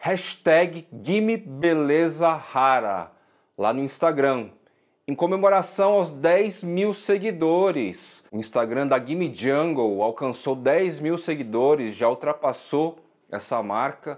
hashtag GimeBelezaRara lá no Instagram, em comemoração aos 10 mil seguidores. O Instagram da Gimme Jungle alcançou 10 mil seguidores, já ultrapassou essa marca,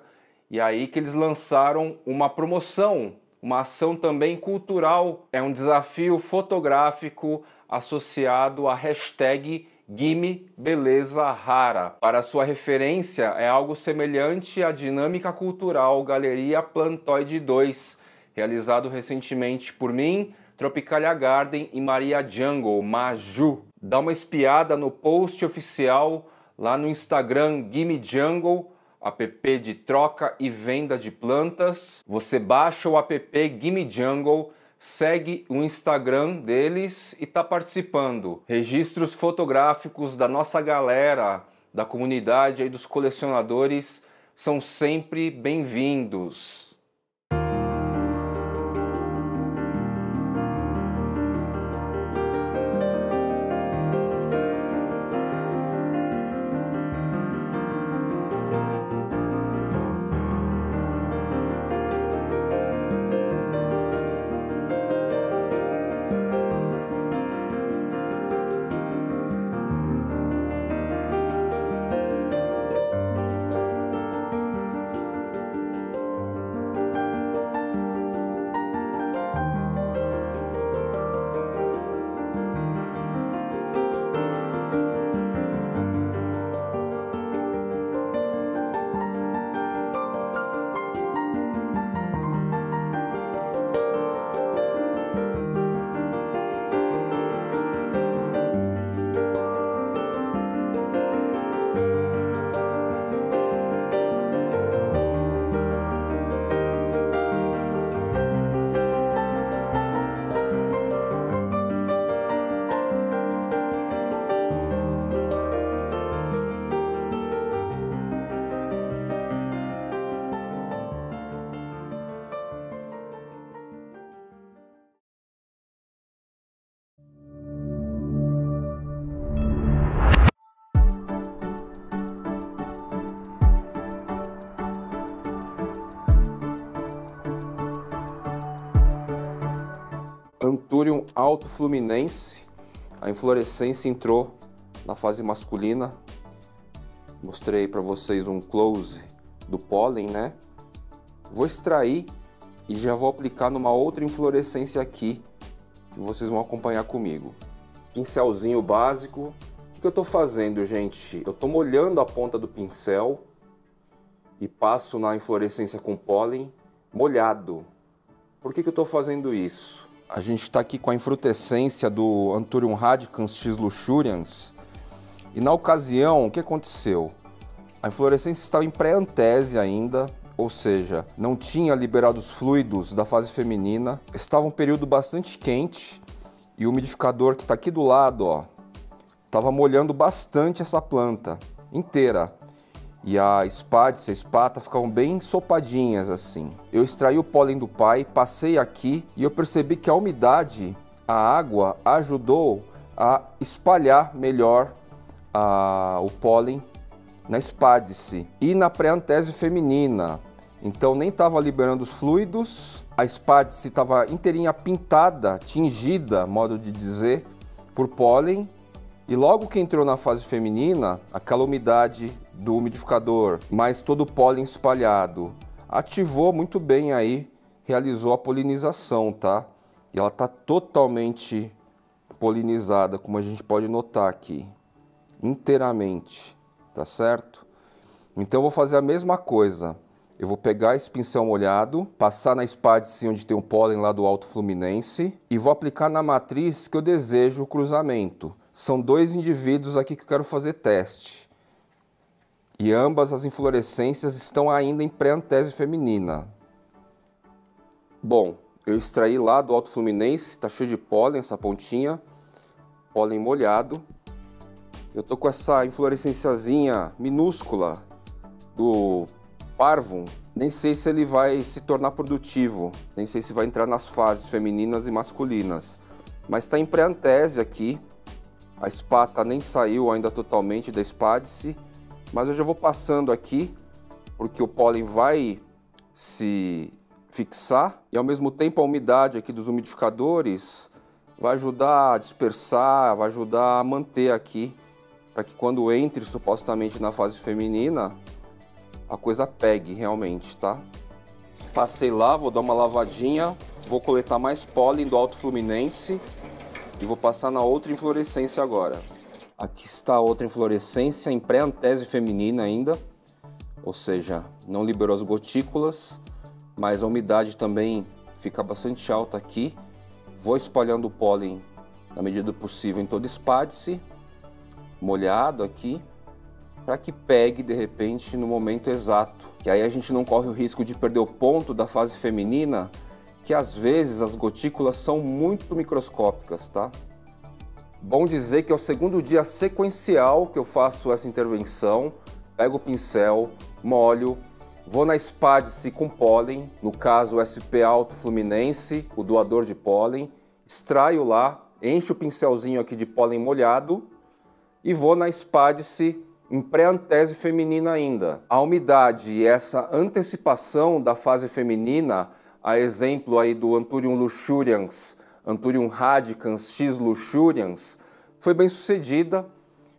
e aí que eles lançaram uma promoção, uma ação também cultural. É um desafio fotográfico associado à hashtag GimeBelezaRara. Para sua referência, é algo semelhante à dinâmica cultural Galeria Plantoide 2, realizado recentemente por mim, Tropicalia Garden e Maria Jungle, Maju. Dá uma espiada no post oficial lá no Instagram Gimme Jungle, app de troca e venda de plantas. Você baixa o app Gimme Jungle, segue o Instagram deles e está participando. Registros fotográficos da nossa galera, da comunidade e dos colecionadores são sempre bem-vindos. Anthurium alto fluminense, a inflorescência entrou na fase masculina. Mostrei para vocês um close do pólen, né? Vou extrair e já vou aplicar numa outra inflorescência aqui, que vocês vão acompanhar comigo. Pincelzinho básico. O que eu estou fazendo, gente? Eu estou molhando a ponta do pincel e passo na inflorescência com pólen molhado. Por que eu estou fazendo isso? A gente está aqui com a infrutescência do Anthurium radicans X luxurians e na ocasião, o que aconteceu? A inflorescência estava em pré-antese ainda, ou seja, não tinha liberado os fluidos da fase feminina, estava um período bastante quente e o umidificador que está aqui do lado, ó, estava molhando bastante essa planta inteira. E a espádice, a espata ficavam bem ensopadinhas assim. Eu extraí o pólen do pai, passei aqui e eu percebi que a umidade, a água, ajudou a espalhar melhor o pólen na espádice e na pré-antese feminina. Então nem estava liberando os fluidos, a espádice estava inteirinha pintada, tingida, modo de dizer, por pólen. E logo que entrou na fase feminina, aquela umidade do umidificador, mais todo o pólen espalhado, ativou muito bem aí, realizou a polinização, tá? E ela tá totalmente polinizada, como a gente pode notar aqui, inteiramente, tá certo? Então eu vou fazer a mesma coisa. Eu vou pegar esse pincel molhado, passar na espádice onde tem o pólen lá do alto fluminense e vou aplicar na matriz que eu desejo o cruzamento. São dois indivíduos aqui que eu quero fazer teste. E ambas as inflorescências estão ainda em pré-antese feminina. Bom, eu extraí lá do alto fluminense, tá cheio de pólen essa pontinha, pólen molhado. Eu tô com essa inflorescenciazinha minúscula do Parvum, nem sei se ele vai se tornar produtivo, nem sei se vai entrar nas fases femininas e masculinas, mas está em pré-antese aqui. A espata nem saiu ainda totalmente da espádice, mas eu já vou passando aqui, porque o pólen vai se fixar e ao mesmo tempo a umidade aqui dos umidificadores vai ajudar a dispersar, vai ajudar a manter aqui, para que quando entre supostamente na fase feminina, a coisa pegue realmente, tá? Passei lá, vou dar uma lavadinha, vou coletar mais pólen do Alto Fluminense e vou passar na outra inflorescência agora. Aqui está a outra inflorescência em pré-antese feminina ainda, ou seja, não liberou as gotículas, mas a umidade também fica bastante alta aqui. Vou espalhando o pólen na medida do possível em todo espádice, molhado aqui, para que pegue de repente no momento exato. Que aí a gente não corre o risco de perder o ponto da fase feminina, que às vezes as gotículas são muito microscópicas, tá? Bom dizer que é o segundo dia sequencial que eu faço essa intervenção. Pego o pincel, molho, vou na espádice com pólen, no caso o SP Alto Fluminense, o doador de pólen, extraio lá, encho o pincelzinho aqui de pólen molhado e vou na espádice em pré-antese feminina ainda. A umidade e essa antecipação da fase feminina, a exemplo aí do Anthurium luxurians, Anthurium radicans X luxurians, foi bem sucedida.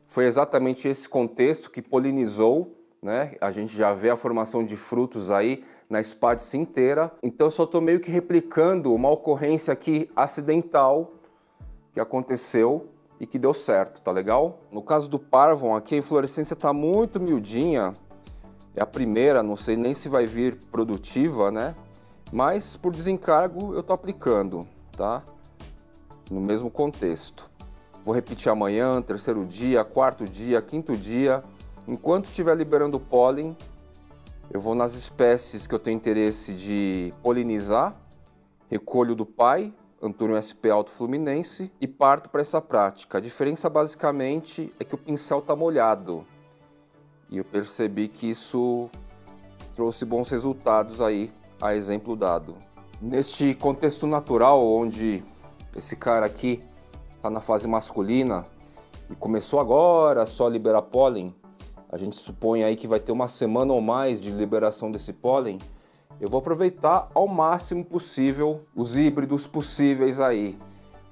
Foi exatamente esse contexto que polinizou, né? A gente já vê a formação de frutos aí na espádice inteira. Então eu só estou meio que replicando uma ocorrência aqui acidental que aconteceu e que deu certo, tá legal? No caso do Parvon aqui a inflorescência está muito miudinha. É a primeira, não sei nem se vai vir produtiva, né? Mas por desencargo eu estou aplicando, tá? No mesmo contexto. Vou repetir amanhã, terceiro dia, quarto dia, quinto dia. Enquanto estiver liberando pólen, eu vou nas espécies que eu tenho interesse de polinizar, recolho do pai, Anthurium SP Alto Fluminense, e parto para essa prática. A diferença basicamente é que o pincel está molhado. E eu percebi que isso trouxe bons resultados aí, a exemplo dado. Neste contexto natural, onde esse cara aqui está na fase masculina e começou agora só a liberar pólen, a gente supõe aí que vai ter uma semana ou mais de liberação desse pólen, eu vou aproveitar ao máximo possível os híbridos possíveis aí.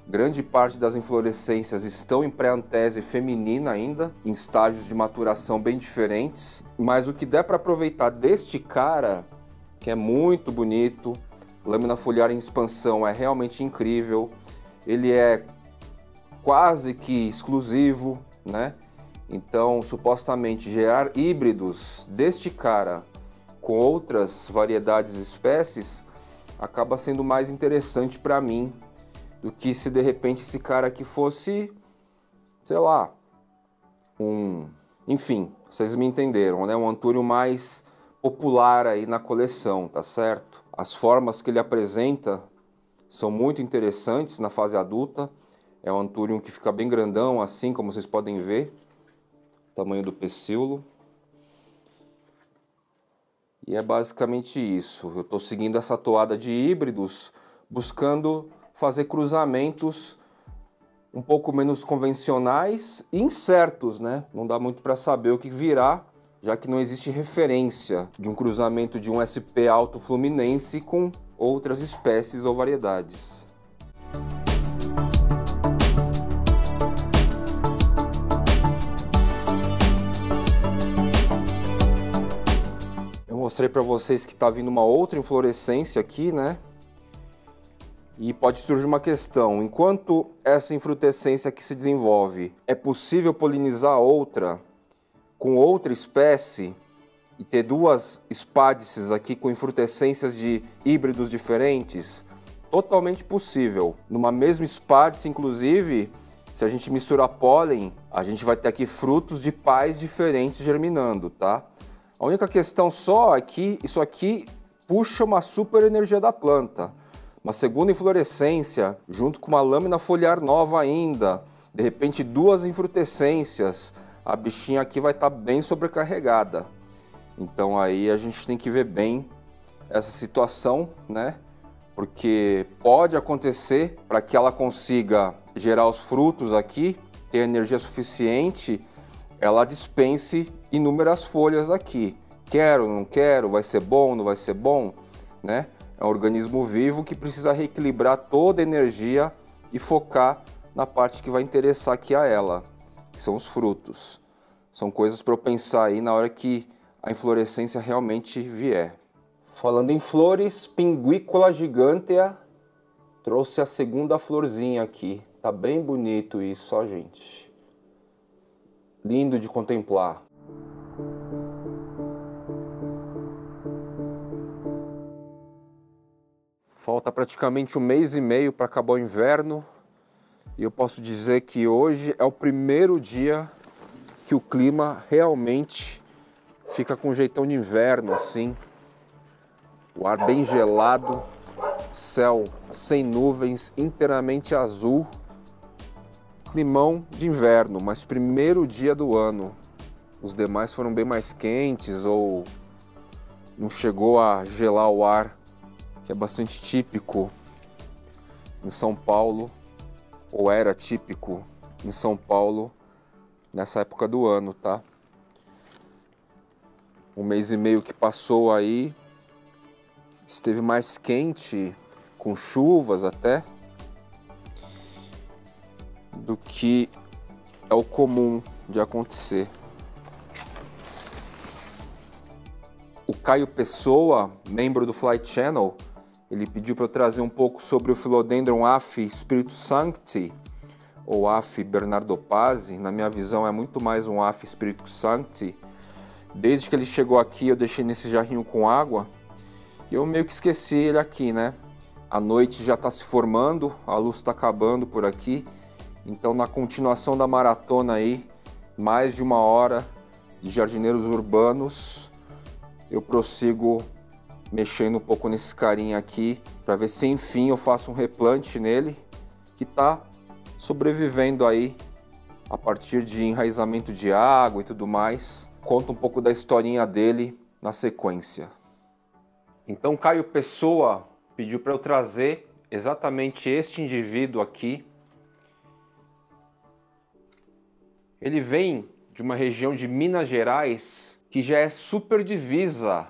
Grande parte das inflorescências estão em pré-antese feminina ainda, em estágios de maturação bem diferentes, mas o que der para aproveitar deste cara, que é muito bonito, lâmina foliar em expansão é realmente incrível, ele é quase que exclusivo, né? Então, supostamente, gerar híbridos deste cara com outras variedades e espécies acaba sendo mais interessante para mim do que se de repente esse cara aqui fosse, sei lá, enfim, vocês me entenderam, né? Um Anthurium mais popular aí na coleção, tá certo? As formas que ele apresenta são muito interessantes na fase adulta. É um Anthurium que fica bem grandão, assim como vocês podem ver. Tamanho do pecíolo. E é basicamente isso. Eu estou seguindo essa toada de híbridos, buscando fazer cruzamentos um pouco menos convencionais e incertos, né? Não dá muito para saber o que virá, já que não existe referência de um cruzamento de um SP Alto Fluminense com outras espécies ou variedades. Eu mostrei para vocês que está vindo uma outra inflorescência aqui, né? E pode surgir uma questão, enquanto essa infrutescência aqui se desenvolve, é possível polinizar outra com outra espécie e ter duas espádices aqui com infrutescências de híbridos diferentes? Totalmente possível. Numa mesma espádice, inclusive, se a gente misturar pólen, a gente vai ter aqui frutos de pais diferentes germinando, tá? A única questão só é que isso aqui puxa uma super energia da planta. Uma segunda inflorescência, junto com uma lâmina foliar nova ainda, de repente duas infrutescências, a bichinha aqui vai estar bem sobrecarregada. Então aí a gente tem que ver bem essa situação, né? Porque pode acontecer para que ela consiga gerar os frutos aqui, ter energia suficiente, ela dispense inúmeras folhas aqui. quero, não quero, vai ser bom, não vai ser bom, né? É um organismo vivo que precisa reequilibrar toda a energia e focar na parte que vai interessar aqui a ela, que são os frutos. São coisas para eu pensar aí na hora que a inflorescência realmente vier. Falando em flores, Pinguícola gigantea trouxe a segunda florzinha aqui. Tá bem bonito isso, ó, gente. Lindo de contemplar. Falta praticamente 1 mês e meio para acabar o inverno. E eu posso dizer que hoje é o primeiro dia que o clima realmente fica com um jeitão de inverno, assim. O ar bem gelado, céu sem nuvens, inteiramente azul. Climão de inverno, mas primeiro dia do ano. Os demais foram bem mais quentes ou não chegou a gelar o ar, que é bastante típico em São Paulo, ou era típico em São Paulo nessa época do ano, tá? 1 mês e meio que passou aí, esteve mais quente, com chuvas até, do que é o comum de acontecer. O Caio Pessoa, membro do Fly Channel, ele pediu para eu trazer um pouco sobre o Philodendron Aph Spiritus Sancti, ou Aph Bernardopasi. Na minha visão é muito mais um Aph Spiritus Sancti. Desde que ele chegou aqui eu deixei nesse jarrinho com água e eu meio que esqueci ele aqui, né? A noite já está se formando, a luz está acabando por aqui, então na continuação da maratona aí, mais de 1 hora de jardineiros urbanos, eu prossigo mexendo um pouco nesse carinha aqui, para ver se enfim eu faço um replante nele, que está sobrevivendo aí a partir de enraizamento de água e tudo mais. Conto um pouco da historinha dele na sequência. Então Caio Pessoa pediu para eu trazer exatamente este indivíduo aqui. Ele vem de uma região de Minas Gerais que já é super divisa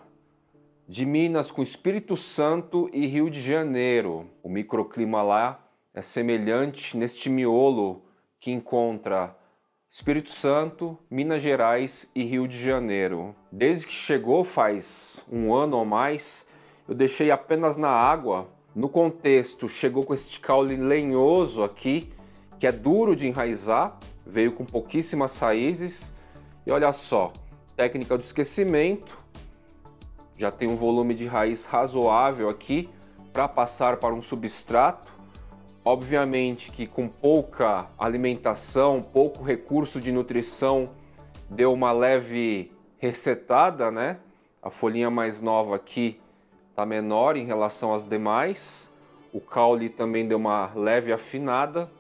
de Minas com Espírito Santo e Rio de Janeiro. O microclima lá é semelhante neste miolo que encontra Espírito Santo, Minas Gerais e Rio de Janeiro. Desde que chegou faz 1 ano ou mais, eu deixei apenas na água. No contexto, chegou com este caule lenhoso aqui, que é duro de enraizar, veio com pouquíssimas raízes. E olha só, técnica do esquecimento, já tem um volume de raiz razoável aqui para passar para um substrato. Obviamente que com pouca alimentação, pouco recurso de nutrição, deu uma leve resetada, né? A folhinha mais nova aqui está menor em relação às demais. O caule também deu uma leve afinada.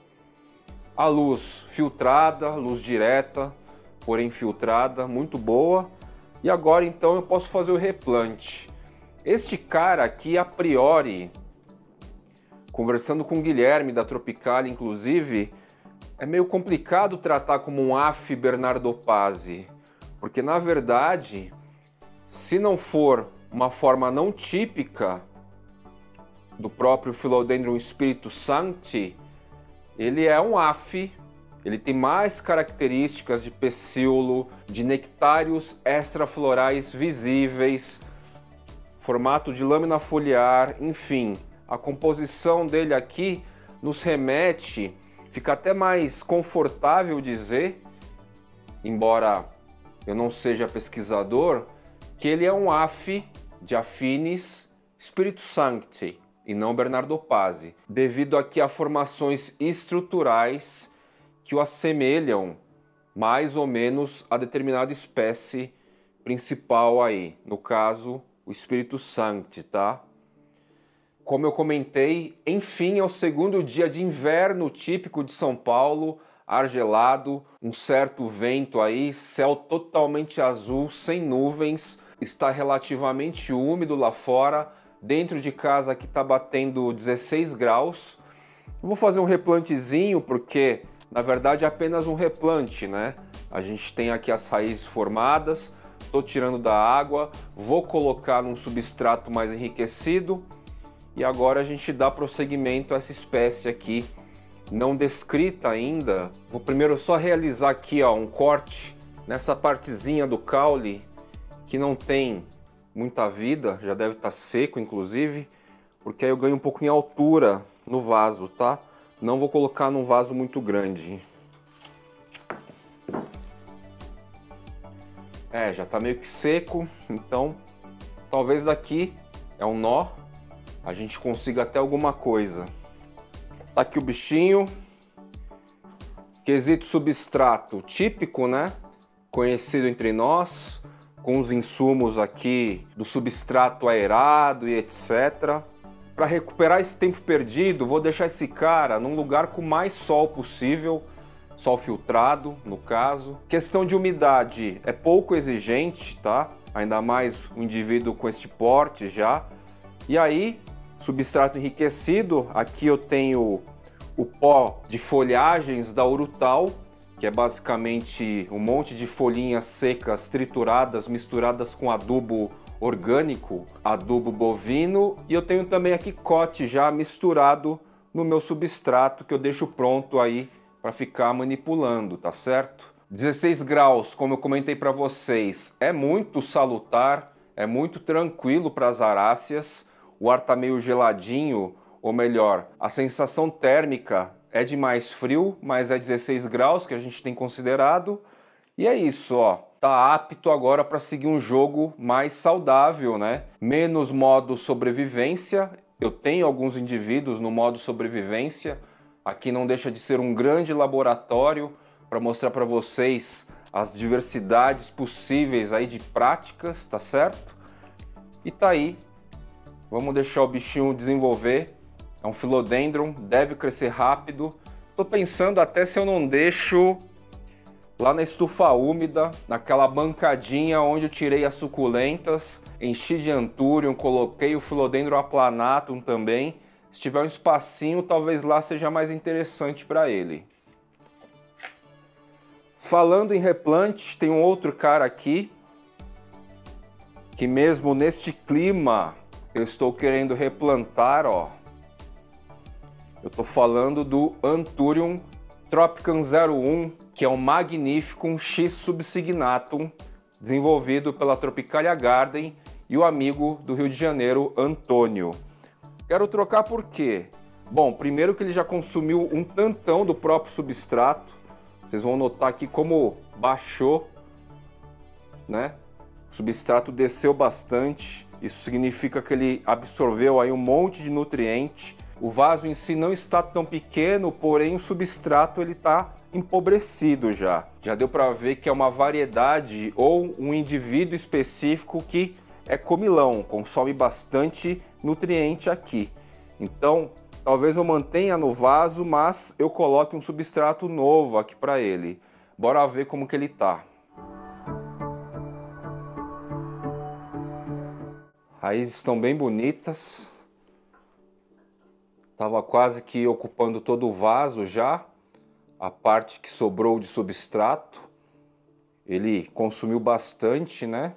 A luz filtrada, luz direta, porém filtrada, muito boa. E agora então eu posso fazer o replante. Este cara aqui, a priori, conversando com o Guilherme da Tropicalia, inclusive, é meio complicado tratar como um Aph Bernardopasi, porque na verdade, se não for uma forma não típica do próprio Philodendron Spiritus Sancti, ele é um Aph, ele tem mais características de pecíolo, de nectários extraflorais visíveis, formato de lâmina foliar, enfim. A composição dele aqui nos remete, fica até mais confortável dizer, embora eu não seja pesquisador, que ele é um Aph de Aphinis Spiritus Sancti e não Bernardopasi, devido aqui a formações estruturais que o assemelham mais ou menos a determinada espécie principal aí, no caso o Spiritus Sancti, tá? Como eu comentei, enfim, é o 2º dia de inverno típico de São Paulo, ar gelado, um certo vento aí, céu totalmente azul, sem nuvens, está relativamente úmido lá fora, dentro de casa aqui está batendo 16 graus. Vou fazer um replantezinho porque, na verdade, é apenas um replante, né? A gente tem aqui as raízes formadas, Tô tirando da água, vou colocar num substrato mais enriquecido e agora a gente dá prosseguimento a essa espécie aqui não descrita ainda. Vou primeiro só realizar aqui, ó, um corte nessa partezinha do caule que não tem muita vida, já deve estar seco inclusive, porque aí eu ganho um pouco em altura no vaso, tá? Não vou colocar num vaso muito grande. Já tá meio que seco, então talvez daqui é um nó, a gente consiga até alguma coisa. Tá aqui o bichinho. Quesito substrato típico, né? Conhecido entre nós, com os insumos aqui do substrato aerado e etc. Para recuperar esse tempo perdido, vou deixar esse cara num lugar com mais sol possível, sol filtrado, no caso. Questão de umidade é pouco exigente, tá? Ainda mais um indivíduo com este porte já. E aí, substrato enriquecido, aqui eu tenho o pó de folhagens da Urutau, que é basicamente um monte de folhinhas secas trituradas, misturadas com adubo orgânico, adubo bovino, e eu tenho também aqui cote já misturado no meu substrato, que eu deixo pronto aí para ficar manipulando, tá certo? 16 graus, como eu comentei para vocês, é muito salutar, é muito tranquilo para as aráceas. O ar tá meio geladinho, ou melhor, a sensação térmica é de mais frio, mas é 16 graus que a gente tem considerado. E é isso, ó. Tá apto agora para seguir um jogo mais saudável, né? Menos modo sobrevivência. Eu tenho alguns indivíduos no modo sobrevivência. Aqui não deixa de ser um grande laboratório para mostrar para vocês as diversidades possíveis aí de práticas, tá certo? E tá aí. Vamos deixar o bichinho desenvolver. É um Philodendron, deve crescer rápido. Tô pensando até se eu não deixo lá na estufa úmida, naquela bancadinha onde eu tirei as suculentas, enchi de Anthurium, coloquei o Philodendron aplanatum também. Se tiver um espacinho, talvez lá seja mais interessante para ele. Falando em replante, tem um outro cara aqui, que mesmo neste clima eu estou querendo replantar, ó. Eu estou falando do Anthurium Tropicans 01, que é um Magnificum X subsignatum, desenvolvido pela Tropicalia Garden e o amigo do Rio de Janeiro, Antônio. Quero trocar por quê? Bom, primeiro que ele já consumiu um tantão do próprio substrato. Vocês vão notar aqui como baixou, né? O substrato desceu bastante. Isso significa que ele absorveu aí um monte de nutriente. O vaso em si não está tão pequeno, porém o substrato ele está empobrecido já. Já deu para ver que é uma variedade ou um indivíduo específico que é comilão, consome bastante nutriente aqui. Então, talvez eu mantenha no vaso, mas eu coloque um substrato novo aqui para ele. Bora ver como que ele tá. Raízes estão bem bonitas. Tava quase que ocupando todo o vaso já. A parte que sobrou de substrato. Ele consumiu bastante, né?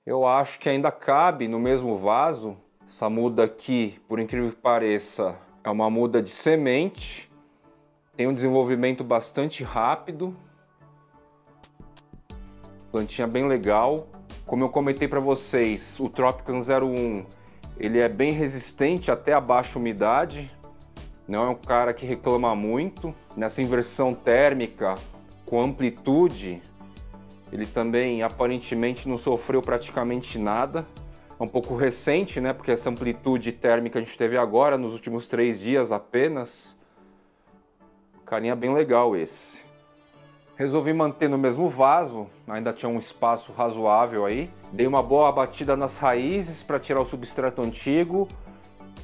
Eu acho que ainda cabe no mesmo vaso. Essa muda aqui, por incrível que pareça, é uma muda de semente. Tem um desenvolvimento bastante rápido. Plantinha bem legal. Como eu comentei para vocês, o Tropicans 01, ele é bem resistente até a baixa umidade. Não é um cara que reclama muito. Nessa inversão térmica com amplitude, ele também aparentemente não sofreu praticamente nada. É um pouco recente, né? Porque essa amplitude térmica a gente teve agora, nos últimos 3 dias apenas. Carinha bem legal esse. Resolvi manter no mesmo vaso, ainda tinha um espaço razoável aí. Dei uma boa batida nas raízes para tirar o substrato antigo.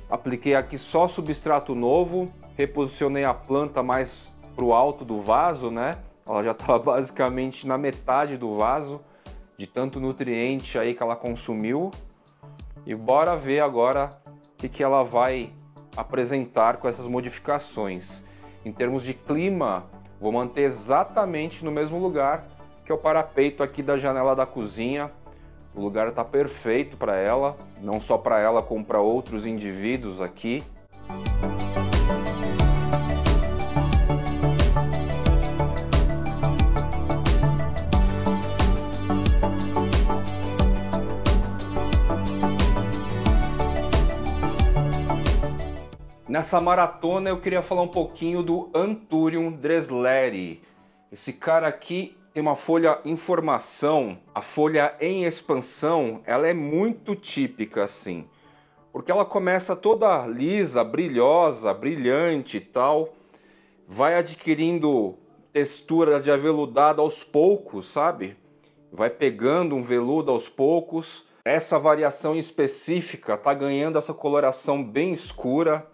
Apliquei aqui só substrato novo. Reposicionei a planta mais para o alto do vaso, né? Ela já estava basicamente na metade do vaso, de tanto nutriente aí que ela consumiu. E bora ver agora o que ela vai apresentar com essas modificações. Em termos de clima, vou manter exatamente no mesmo lugar que é o parapeito aqui da janela da cozinha. O lugar está perfeito para ela, não só para ela, como para outros indivíduos aqui. Nessa maratona eu queria falar um pouquinho do Anthurium dressleri. Esse cara aqui tem uma folha em formação, a folha em expansão, ela é muito típica assim, porque ela começa toda lisa, brilhosa, brilhante e tal, vai adquirindo textura de aveludado aos poucos, sabe? Vai pegando um veludo aos poucos. Essa variação específica tá ganhando essa coloração bem escura.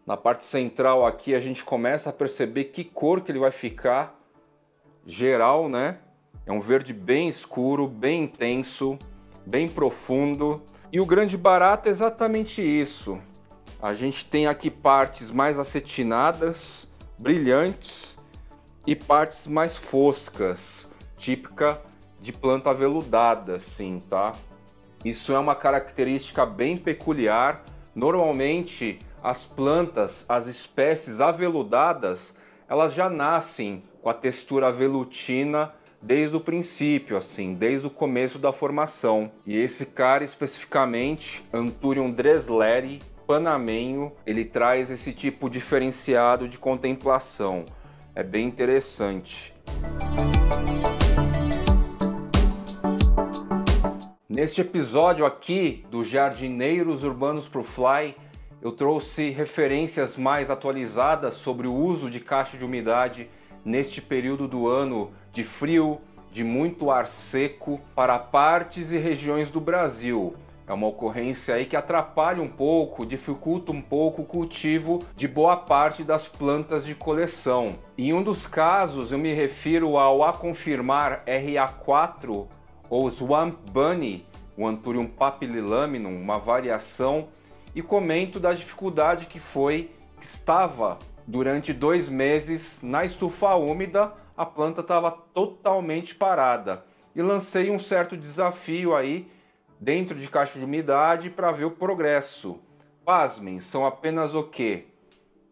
Na parte central aqui a gente começa a perceber que cor que ele vai ficar. Geral, né? É um verde bem escuro, bem intenso, bem profundo. E o grande barato é exatamente isso. A gente tem aqui partes mais acetinadas, brilhantes, e partes mais foscas, típica de planta aveludada, assim, tá? Isso é uma característica bem peculiar. Normalmente as plantas, as espécies aveludadas, elas já nascem com a textura velutina desde o princípio, assim, desde o começo da formação. E esse cara especificamente, Anthurium dressleri, panamenho, ele traz esse tipo diferenciado de contemplação. É bem interessante. Neste episódio aqui do Jardineiros Urbanos pro Fly, eu trouxe referências mais atualizadas sobre o uso de caixa de umidade neste período do ano de frio, de muito ar seco, para partes e regiões do Brasil. É uma ocorrência aí que atrapalha um pouco, dificulta um pouco o cultivo de boa parte das plantas de coleção. Em um dos casos eu me refiro ao Aconfirmar RA4 ou Swamp Bunny, o Anthurium papillilaminum, uma variação, e comento da dificuldade que estava durante 2 meses na estufa úmida, a planta estava totalmente parada. E lancei um certo desafio aí dentro de caixa de umidade para ver o progresso. Pasmem, são apenas o quê?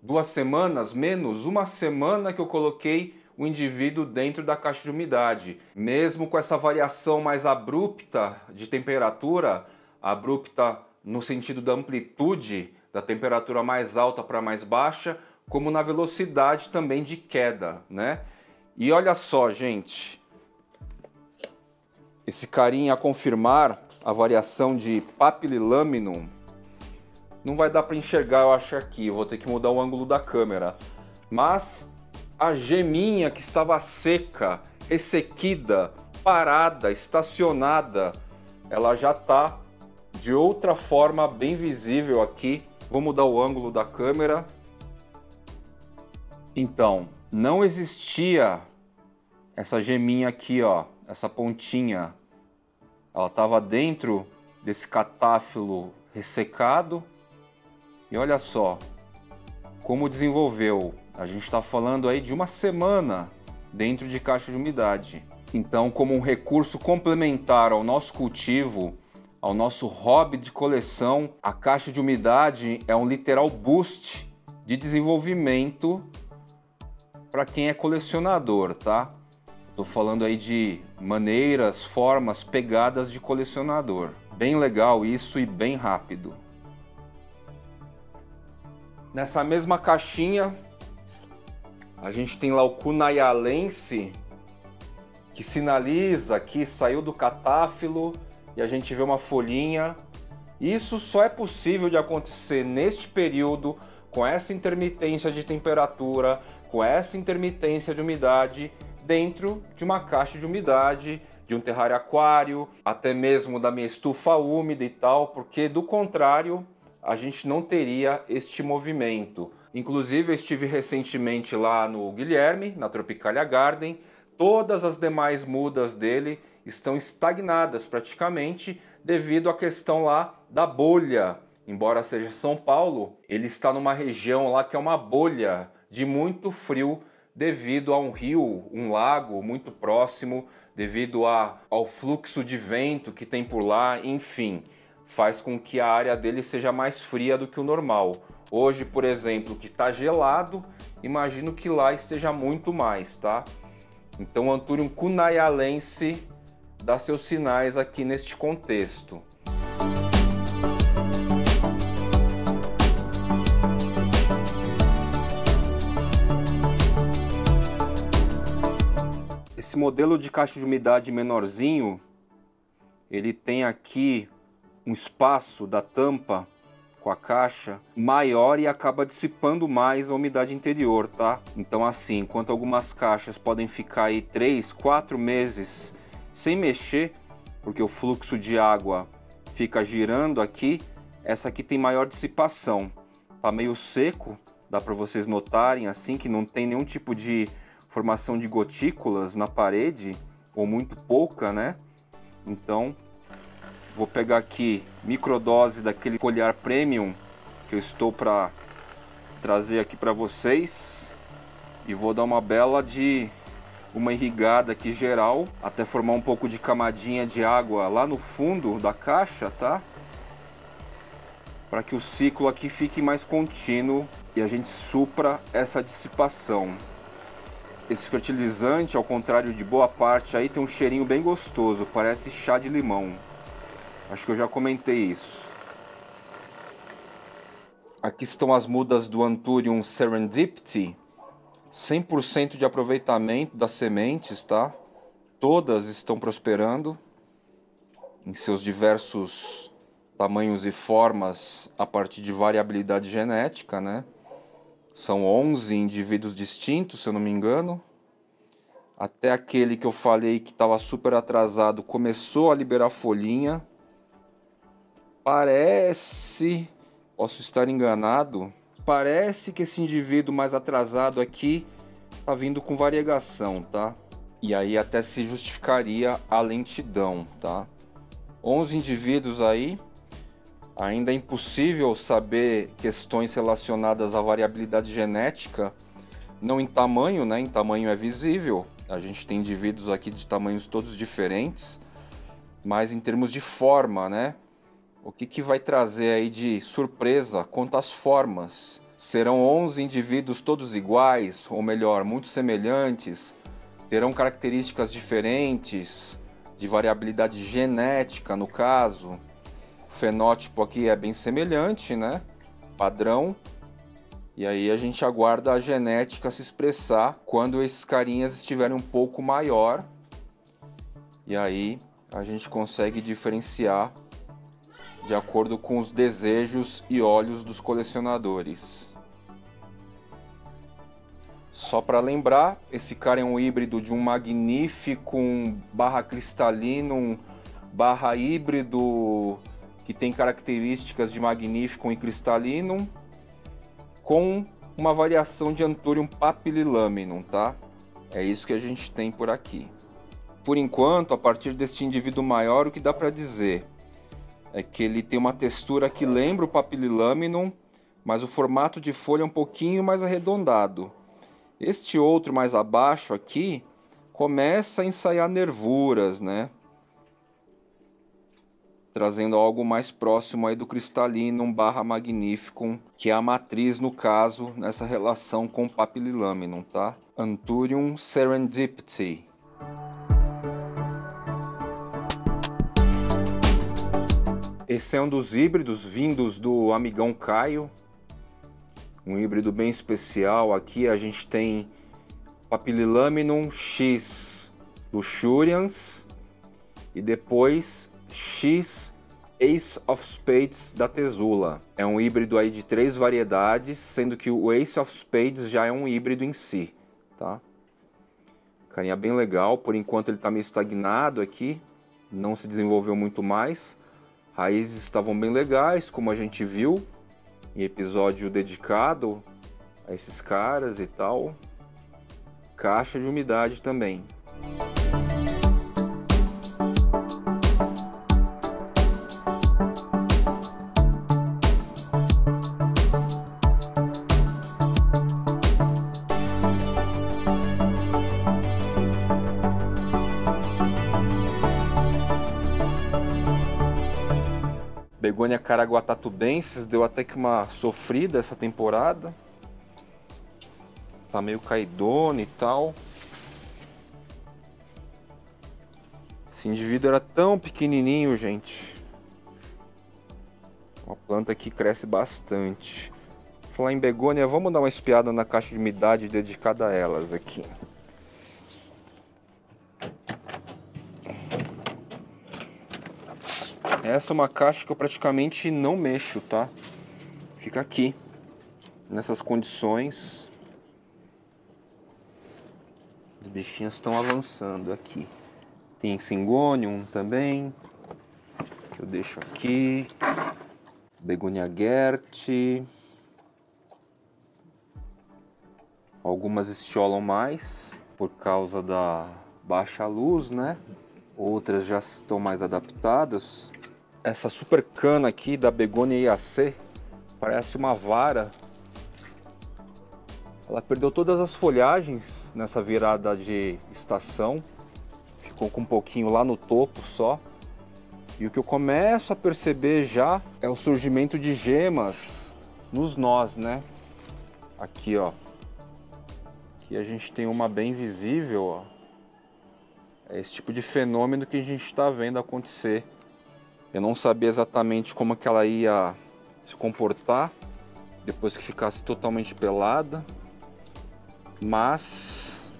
2 semanas, menos 1 semana que eu coloquei o indivíduo dentro da caixa de umidade. Mesmo com essa variação mais abrupta de temperatura, abrupta no sentido da amplitude, da temperatura mais alta para mais baixa, como na velocidade também de queda, né? E olha só, gente, esse carinha a confirmar a variação de papillilaminum, não vai dar para enxergar, eu acho, aqui, eu vou ter que mudar o ângulo da câmera, mas a geminha que estava seca, ressequida, parada, estacionada, ela já está de outra forma bem visível aqui. Vou mudar o ângulo da câmera. Então, não existia essa geminha aqui, ó, essa pontinha. Ela estava dentro desse catáfilo ressecado. E olha só como desenvolveu. A gente está falando aí de 1 semana dentro de caixa de umidade. Então, como um recurso complementar ao nosso cultivo, ao nosso hobby de coleção, a caixa de umidade é um literal boost de desenvolvimento para quem é colecionador, tá? Tô falando aí de maneiras, formas, pegadas de colecionador. Bem legal isso e bem rápido. Nessa mesma caixinha, a gente tem lá o Cunayalense, que sinaliza que saiu do catáfilo e a gente vê uma folhinha. Isso só é possível de acontecer neste período, com essa intermitência de temperatura, com essa intermitência de umidade, dentro de uma caixa de umidade, de um terrário aquário, até mesmo da minha estufa úmida e tal, porque do contrário a gente não teria este movimento. Inclusive eu estive recentemente lá no Guilherme, na Tropicalia Garden. Todas as demais mudas dele estão estagnadas praticamente devido à questão lá da bolha. Embora seja São Paulo, ele está numa região lá que é uma bolha de muito frio devido a um rio, um lago muito próximo, devido ao fluxo de vento que tem por lá, enfim, faz com que a área dele seja mais fria do que o normal. Hoje, por exemplo, que está gelado, imagino que lá esteja muito mais, tá? Então o Anthurium cunayalense dá seus sinais aqui neste contexto. Esse modelo de caixa de umidade menorzinho, ele tem aqui um espaço da tampa com a caixa maior e acaba dissipando mais a umidade interior, tá? Então assim, enquanto algumas caixas podem ficar aí 3, 4 meses sem mexer, porque o fluxo de água fica girando aqui, essa aqui tem maior dissipação. Tá meio seco, dá para vocês notarem assim que não tem nenhum tipo de formação de gotículas na parede, ou muito pouca, né? Então, vou pegar aqui microdose daquele foliar premium que eu estou para trazer aqui para vocês e vou dar uma bela de uma irrigada aqui geral, até formar um pouco de camadinha de água lá no fundo da caixa, tá? Para que o ciclo aqui fique mais contínuo e a gente supra essa dissipação. Esse fertilizante, ao contrário de boa parte, aí tem um cheirinho bem gostoso, parece chá de limão. Acho que eu já comentei isso. Aqui estão as mudas do Anthurium Serendipity. 100% de aproveitamento das sementes, tá? Todas estão prosperando em seus diversos tamanhos e formas a partir de variabilidade genética, né? São 11 indivíduos distintos, se eu não me engano. Até aquele que eu falei que estava super atrasado começou a liberar folhinha. Parece, posso estar enganado, parece que esse indivíduo mais atrasado aqui está vindo com variegação, tá? E aí até se justificaria a lentidão, tá? 11 indivíduos aí. Ainda é impossível saber questões relacionadas à variabilidade genética, não em tamanho, né? Em tamanho é visível, a gente tem indivíduos aqui de tamanhos todos diferentes, mas em termos de forma, né? O que vai trazer aí de surpresa quanto às formas? Serão 11 indivíduos todos iguais, ou melhor, muito semelhantes? Terão características diferentes, de variabilidade genética no caso? O fenótipo aqui é bem semelhante, né? Padrão. E aí a gente aguarda a genética se expressar quando esses carinhas estiverem um pouco maior. E aí a gente consegue diferenciar de acordo com os desejos e olhos dos colecionadores. Só para lembrar, esse cara é um híbrido de um Magnificum barra Crystallinum barra híbrido que tem características de Magnificum e Crystallinum, com uma variação de Anthurium papillilaminum, tá? É isso que a gente tem por aqui. Por enquanto, a partir deste indivíduo maior, o que dá para dizer é que ele tem uma textura que lembra o papillilaminum, mas o formato de folha é um pouquinho mais arredondado. Este outro mais abaixo aqui começa a ensaiar nervuras, né? Trazendo algo mais próximo aí do Crystallinum barra Magnificum, que é a matriz no caso, nessa relação com o papillilaminum, tá? Anthurium Serendipity. Esse é um dos híbridos vindos do amigão Caio. Um híbrido bem especial. Aqui a gente tem Papillilaminum X Luxurians e depois X Ace of Spades da Tesula. É um híbrido aí de 3 variedades, sendo que o Ace of Spades já é um híbrido em si, tá? Carinha bem legal, por enquanto ele está meio estagnado aqui, não se desenvolveu muito mais. Raízes estavam bem legais, como a gente viu em episódio dedicado a esses caras e tal. Caixa de umidade também. Begônia caraguatatubensis deu até que uma sofrida essa temporada. Tá meio caidona e tal. Esse indivíduo era tão pequenininho, gente. Uma planta que cresce bastante. Falar em begônia, vamos dar uma espiada na caixa de umidade dedicada a elas aqui. Essa é uma caixa que eu praticamente não mexo, tá? Fica aqui, nessas condições. Os bichinhos estão avançando aqui. Tem Syngonium também, que eu deixo aqui. Begonia Gert. Algumas estiolam mais por causa da baixa luz, né? Outras já estão mais adaptadas. Essa super cana aqui da Begonia IAC parece uma vara. Ela perdeu todas as folhagens nessa virada de estação. Ficou com um pouquinho lá no topo só. E o que eu começo a perceber já é o surgimento de gemas nos nós, né? Aqui, ó. Aqui a gente tem uma bem visível, ó. É esse tipo de fenômeno que a gente está vendo acontecer. Eu não sabia exatamente como que ela ia se comportar depois que ficasse totalmente pelada, mas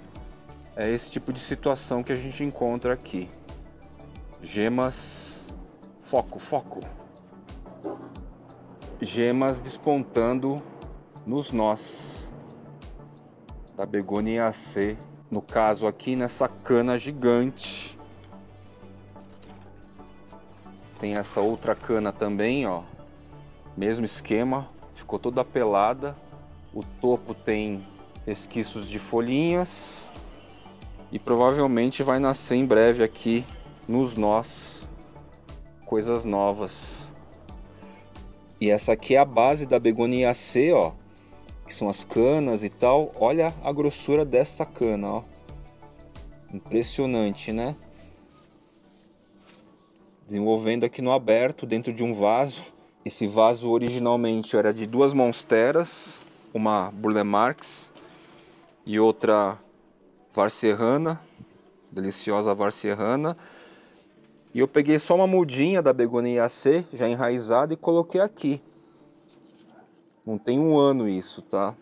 é esse tipo de situação que a gente encontra aqui. Gemas, foco. Gemas despontando nos nós da Begonia IAC. No caso aqui, nessa cana gigante. Tem essa outra cana também, ó. Mesmo esquema, ficou toda pelada. O topo tem resquícios de folhinhas. E provavelmente vai nascer em breve aqui nos nós coisas novas. E essa aqui é a base da Begonia IAC, ó. Que são as canas e tal. Olha a grossura dessa cana, ó. Impressionante, né? Desenvolvendo aqui no aberto, dentro de um vaso. Esse vaso originalmente era de duas monsteras, uma Burle Marx e outra Varserrana, deliciosa Varserrana. E eu peguei só uma mudinha da Begonia IAC, já enraizada, e coloquei aqui. Não tem um ano isso, tá?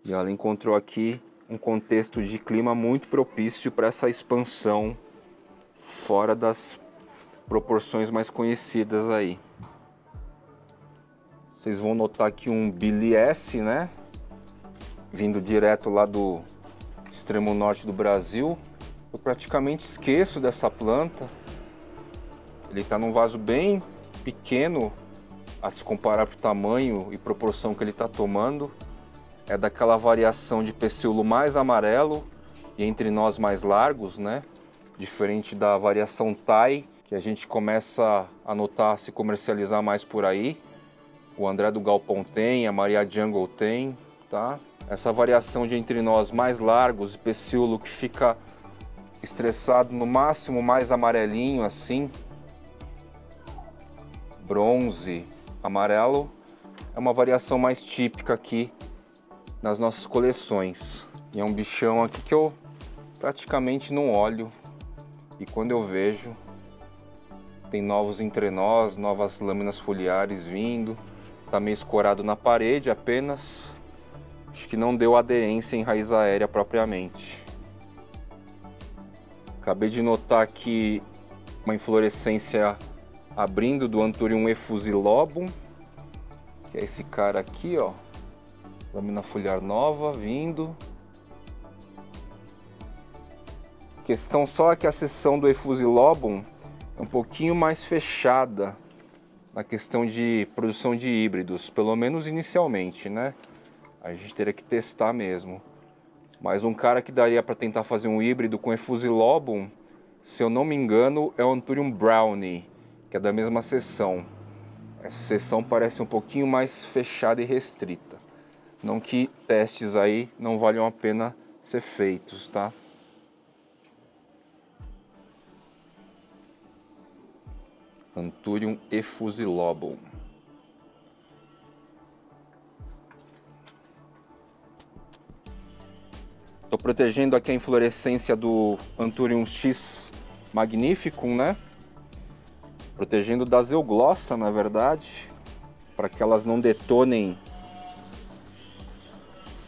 E ela encontrou aqui um contexto de clima muito propício para essa expansão fora das proporções mais conhecidas aí. Vocês vão notar aqui um Billy S, né? Vindo direto lá do extremo norte do Brasil. Eu praticamente esqueço dessa planta. Ele está num vaso bem pequeno a se comparar para o tamanho e proporção que ele está tomando. É daquela variação de pecíolo mais amarelo e entre nós mais largos, né? Diferente da variação Thai, que a gente começa a notar se comercializar mais por aí. O André do Galpão tem, a Maria Jungle tem, tá? Essa variação de entre nós mais largos e pecíolo que fica estressado no máximo mais amarelinho assim, bronze, amarelo, é uma variação mais típica aqui nas nossas coleções. E é um bichão aqui que eu praticamente não olho, e quando eu vejo tem novos entrenós, novas lâminas foliares vindo. Tá meio escorado na parede apenas. Acho que não deu aderência em raiz aérea propriamente. Acabei de notar aqui uma inflorescência abrindo do Anthurium effusilobum, que é esse cara aqui, ó. Lâmina foliar nova vindo. A questão só é que a seção do effusilobum é um pouquinho mais fechada na questão de produção de híbridos, pelo menos inicialmente, né? A gente teria que testar mesmo. Mas um cara que daria para tentar fazer um híbrido com effusilobum, se eu não me engano, é o Anthurium brownie, que é da mesma seção. Essa seção parece um pouquinho mais fechada e restrita. Não que testes aí não valham a pena ser feitos, tá? Anthurium effusilobum. Estou protegendo aqui a inflorescência do Anthurium X magnificum, né? Protegendo das euglossa, na verdade, para que elas não detonem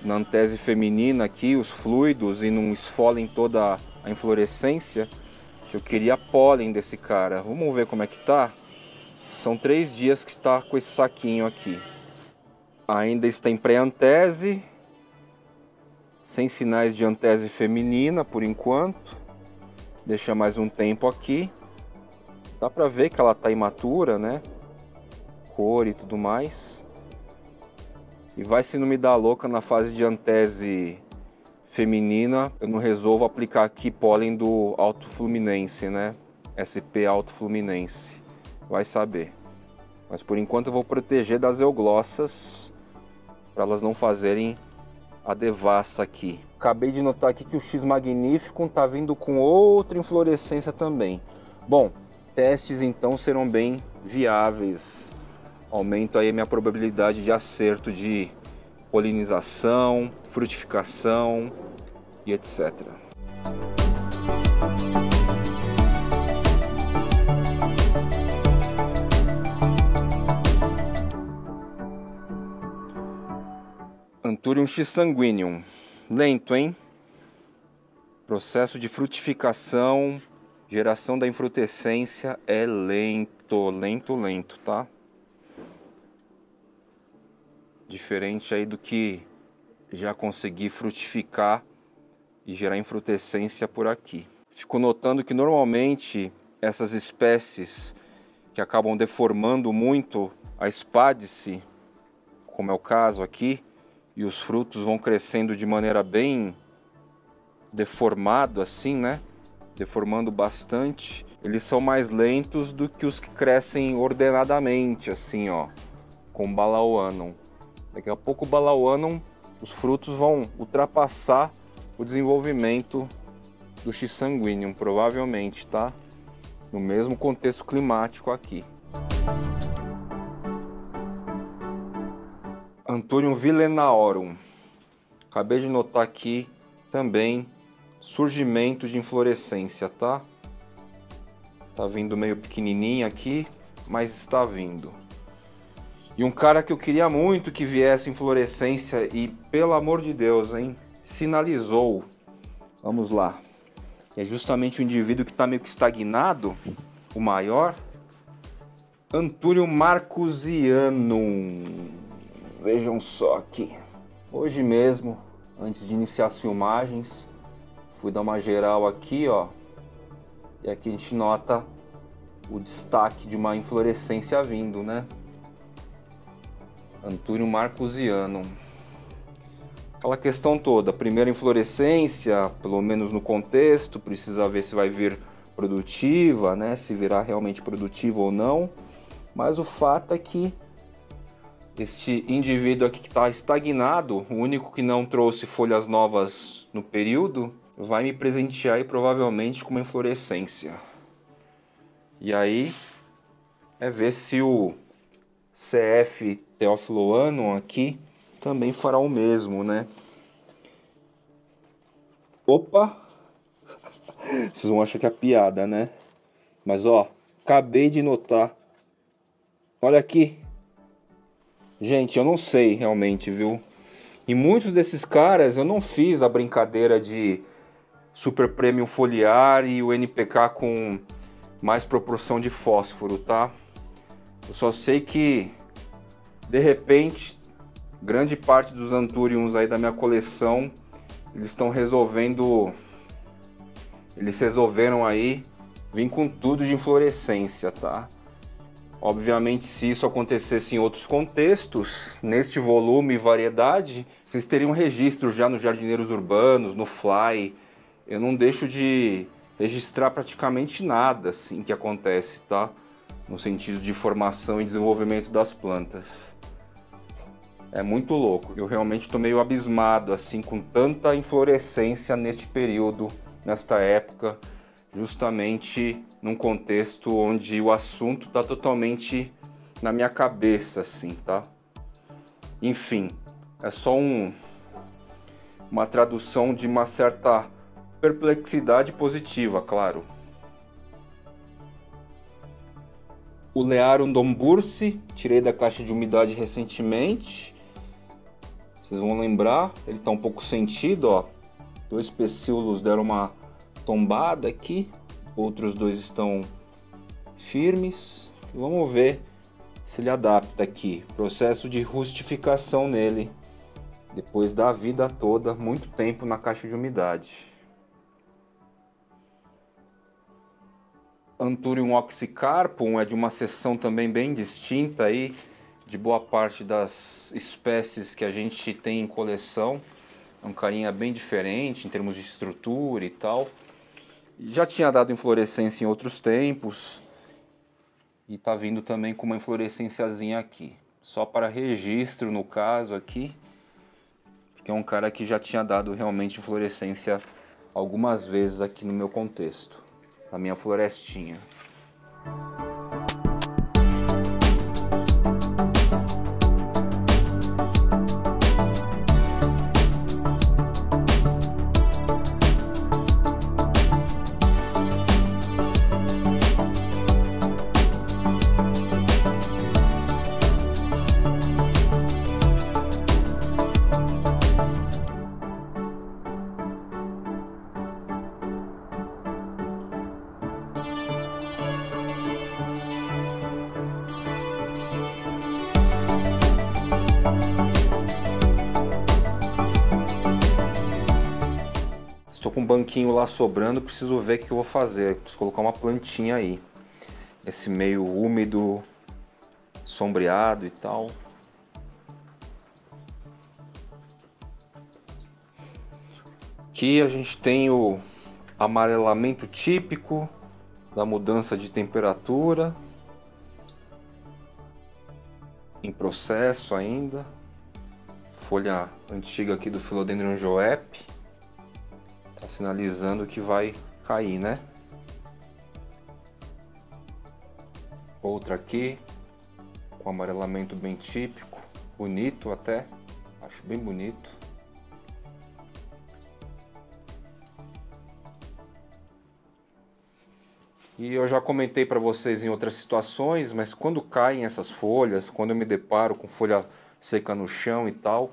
na antese feminina aqui os fluidos e não esfolem toda a inflorescência. Eu queria pólen desse cara. Vamos ver como é que tá. São 3 dias que está com esse saquinho aqui. Ainda está em pré-antese, sem sinais de antese feminina por enquanto. Deixa mais um tempo aqui. Dá pra ver que ela tá imatura, né? Cor e tudo mais. E vai, se não me dá louca, na fase de antese feminina, eu não resolvo aplicar aqui pólen do Alto Fluminense, né? SP Alto Fluminense. Vai saber. Mas por enquanto eu vou proteger das euglossas, para elas não fazerem a devassa aqui. Acabei de notar aqui que o X Magnificum tá vindo com outra inflorescência também. Bom, testes então serão bem viáveis. Aumento aí a minha probabilidade de acerto de polinização, frutificação e etc. Anthurium X sanguineum. Lento, hein? Processo de frutificação, geração da infrutescência é lento, lento, tá? Diferente aí do que já consegui frutificar e gerar infrutescência por aqui. Fico notando que normalmente essas espécies que acabam deformando muito a espádice, como é o caso aqui, e os frutos vão crescendo de maneira bem deformado assim, né? Deformando bastante. Eles são mais lentos do que os que crescem ordenadamente, assim, ó, com Balauanum. Daqui a pouco o Balauanum, os frutos vão ultrapassar o desenvolvimento do X sanguineum, provavelmente, tá? No mesmo contexto climático aqui. Anthurium villenaorum. Acabei de notar aqui também surgimento de inflorescência, tá? Tá vindo meio pequenininho aqui, mas está vindo. E um cara que eu queria muito que viesse inflorescência e, pelo amor de Deus, hein, sinalizou. Vamos lá. É justamente o indivíduo que está meio que estagnado, o maior. Anthurium marcusianum. Vejam só aqui. Hoje mesmo, antes de iniciar as filmagens, fui dar uma geral aqui, ó. E aqui a gente nota o destaque de uma inflorescência vindo, né? Anthurium marcusianum. Aquela questão toda, primeira inflorescência, pelo menos no contexto, precisa ver se vai vir produtiva, né? Se virá realmente produtiva ou não. Mas o fato é que este indivíduo aqui que está estagnado, o único que não trouxe folhas novas no período, vai me presentear aí provavelmente com uma inflorescência. E aí é ver se o CF Theophyloanum aqui também fará o mesmo, né? Opa! Vocês vão achar que é piada, né? Mas ó, acabei de notar. Olha aqui. Gente, eu não sei realmente, viu? E muitos desses caras eu não fiz a brincadeira de super premium foliar e o NPK com mais proporção de fósforo, tá? Eu só sei que, de repente, grande parte dos Anthuriums aí da minha coleção, eles resolveram aí vir com tudo de inflorescência, tá? Obviamente, se isso acontecesse em outros contextos, neste volume e variedade, vocês teriam registro já nos Jardineiros Urbanos, no Fly. Eu não deixo de registrar praticamente nada assim que acontece, tá? No sentido de formação e desenvolvimento das plantas. É muito louco. Eu realmente estou meio abismado assim com tanta inflorescência neste período, nesta época. justamente num contexto onde o assunto está totalmente na minha cabeça, assim, tá? Enfim, é só uma tradução de uma certa perplexidade positiva, claro. O Learum dombursi, tirei da caixa de umidade recentemente. Vocês vão lembrar, ele está um pouco sentido, ó. 2 pecíolos deram uma tombada aqui, outros 2 estão firmes. Vamos ver se ele adapta aqui. Processo de rustificação nele, depois da vida toda, muito tempo na caixa de umidade. Anthurium oxycarpum é de uma seção também bem distinta aí, de boa parte das espécies que a gente tem em coleção. É um carinha bem diferente em termos de estrutura e tal. Já tinha dado inflorescência em outros tempos. E tá vindo também com uma inflorescênciazinha aqui. Só para registro no caso aqui. Porque é um cara que já tinha dado realmente inflorescência algumas vezes aqui no meu contexto. Na minha florestinha. Estou com um banquinho lá sobrando, preciso ver o que eu vou fazer. Preciso colocar uma plantinha aí. Esse meio úmido, sombreado e tal. Aqui a gente tem o amarelamento típico da mudança de temperatura. Em processo ainda. Folha antiga aqui do Philodendron joep. Tá sinalizando que vai cair, né? Outra aqui, com amarelamento bem típico, bonito até, acho bem bonito. E eu já comentei para vocês em outras situações, mas quando caem essas folhas, quando eu me deparo com folha seca no chão e tal,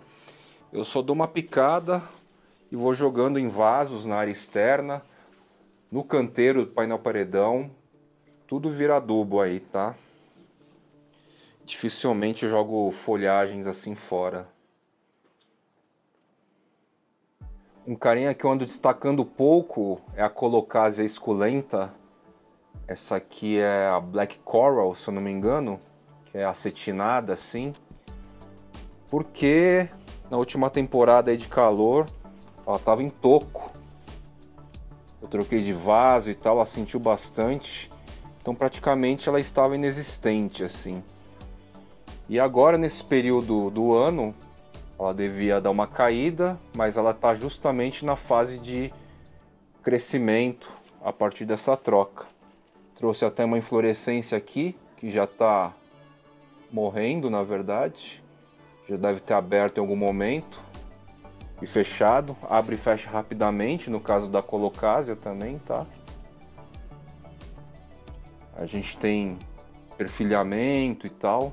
eu só dou uma picada e vou jogando em vasos na área externa, no canteiro do painel paredão, tudo vira adubo aí, tá? Dificilmente eu jogo folhagens assim fora. Um carinha que eu ando destacando pouco é a Colocasia esculenta. Essa aqui é a Black Coral, se eu não me engano, que é acetinada assim. Porque na última temporada aí de calor, ela tava em toco. Eu troquei de vaso e tal, ela sentiu bastante. Então praticamente ela estava inexistente assim. E agora nesse período do ano, ela devia dar uma caída, mas ela está justamente na fase de crescimento a partir dessa troca. Trouxe até uma inflorescência aqui, que já está morrendo na verdade. Já deve ter aberto em algum momento. E fechado, abre e fecha rapidamente, no caso da Colocasia também, tá? A gente tem perfilhamento e tal.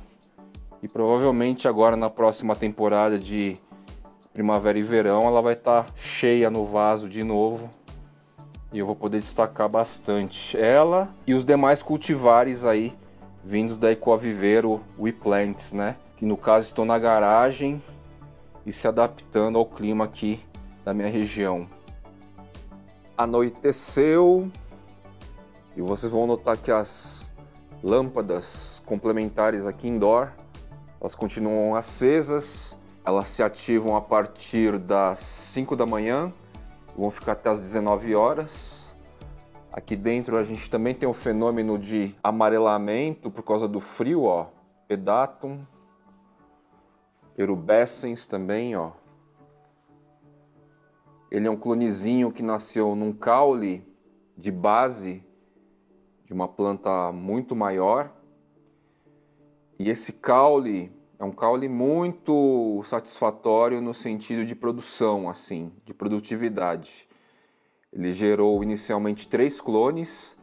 E provavelmente agora na próxima temporada de primavera e verão ela vai estar cheia no vaso de novo. E eu vou poder destacar bastante ela e os demais cultivares aí vindos da Ecoviveiro WePlants, né? Que no caso estão na garagem e se adaptando ao clima aqui da minha região. Anoiteceu e vocês vão notar que as lâmpadas complementares aqui indoor, elas continuam acesas, elas se ativam a partir das 5 da manhã, vão ficar até as 19 horas. Aqui dentro a gente também tem um fenômeno de amarelamento por causa do frio, ó. Pedatum, Erubescens também, ó. Ele é um clonezinho que nasceu num caule de base de uma planta muito maior. E esse caule é um caule muito satisfatório no sentido de produção, assim, de produtividade. Ele gerou inicialmente 3 clones.